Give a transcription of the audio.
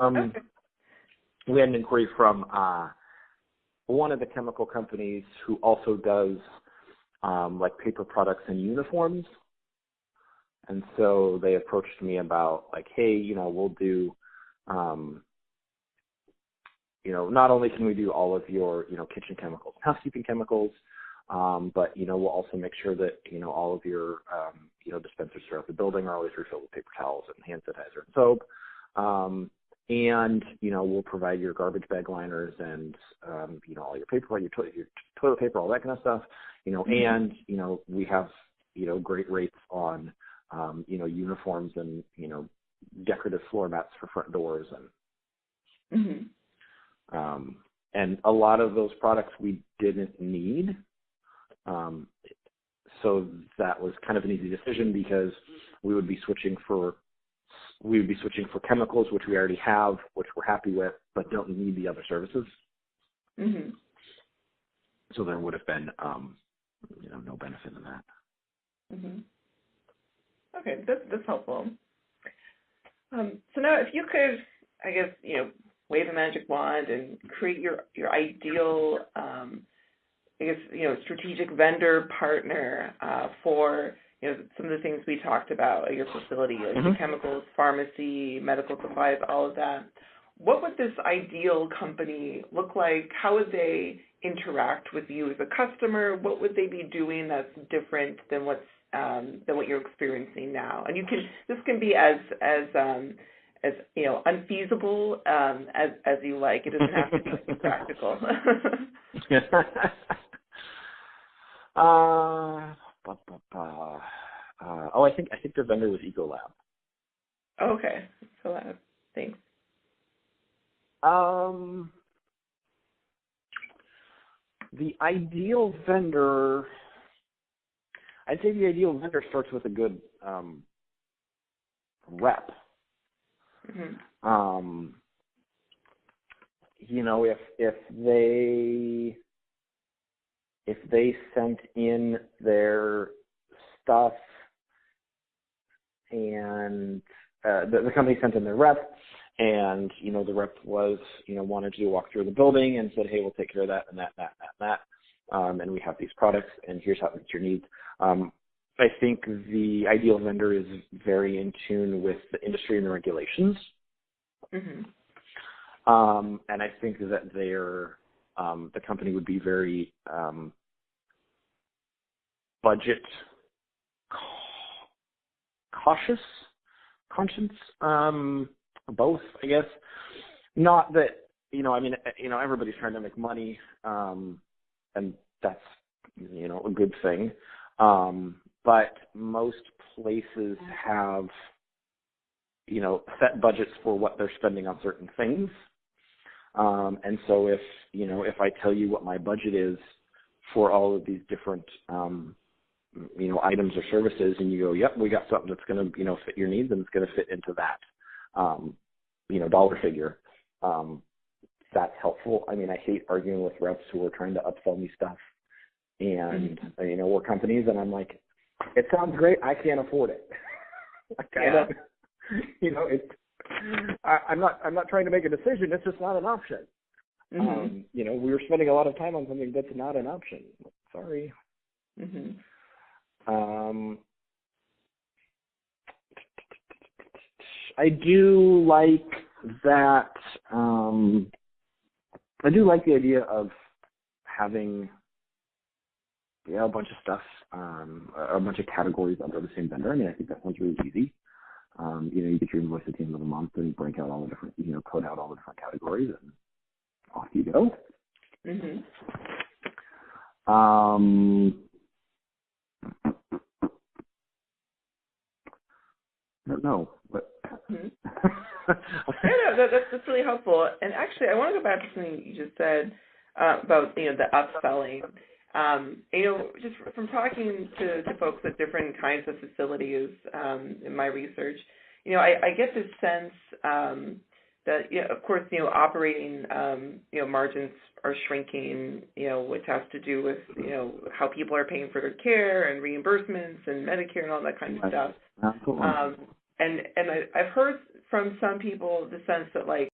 Okay. We had an inquiry from one of the chemical companies who also does like paper products and uniforms. And so they approached me about like, hey, we'll do, not only can we do all of your, kitchen chemicals, housekeeping chemicals, but, we'll also make sure that, all of your, dispensers throughout the building are always refilled with paper towels and hand sanitizer and soap. And, we'll provide your garbage bag liners and, all your paper, your toilet paper, all that kind of stuff, and, we have, great rates on, uniforms and, decorative floor mats for front doors and, and a lot of those products we didn't need. So that was kind of an easy decision because we would be switching for chemicals, which we already have, which we're happy with, but don't need the other services. So there would have been, no benefit in that. Okay, that's helpful. So now if you could, I guess, wave a magic wand and create your ideal, strategic vendor partner for, some of the things we talked about at your facility, like the chemicals, pharmacy, medical supplies, all of that. What would this ideal company look like? How would they interact with you as a customer? What would they be doing that's different than what you're experiencing now? And this can be as unfeasible as you like. It doesn't have to be practical. I think the vendor was Ecolab. Okay, so thanks. The ideal vendor, I'd say the ideal vendor starts with a good rep. If they sent in their stuff and the company sent in their rep, and the rep was wanted to do a walk through the building and said, hey, we'll take care of that and that, and we have these products and here's how it meets your needs. I think the ideal vendor is very in tune with the industry and the regulations. And I think that the company would be very budget conscious, both, I guess. Not that, everybody's trying to make money, and that's, a good thing. But most places have, set budgets for what they're spending on certain things. And so if I tell you what my budget is for all of these different, items or services, and you go, yep, we got something that's going to, fit your needs and it's going to fit into that, dollar figure. That's helpful. I hate arguing with reps who are trying to upsell me stuff and, we're companies, and I'm like, it sounds great. I can't afford it. I'm not trying to make a decision. It's just not an option. We were spending a lot of time on something that's not an option. Sorry. I do like that. I do like the idea of having a bunch of stuff, a bunch of categories under the same vendor. I think that sounds really easy. You get your invoice at the end of the month and break out all the different, code out all the different categories, and off you go. I don't know, but that's really helpful. And actually, I want to go back to something you just said about the upselling. Just from talking to folks at different kinds of facilities in my research, I get this sense that, of course, operating, margins are shrinking, which has to do with, how people are paying for their care and reimbursements and Medicare and all that kind of stuff. Absolutely. And I've heard from some people the sense that, like,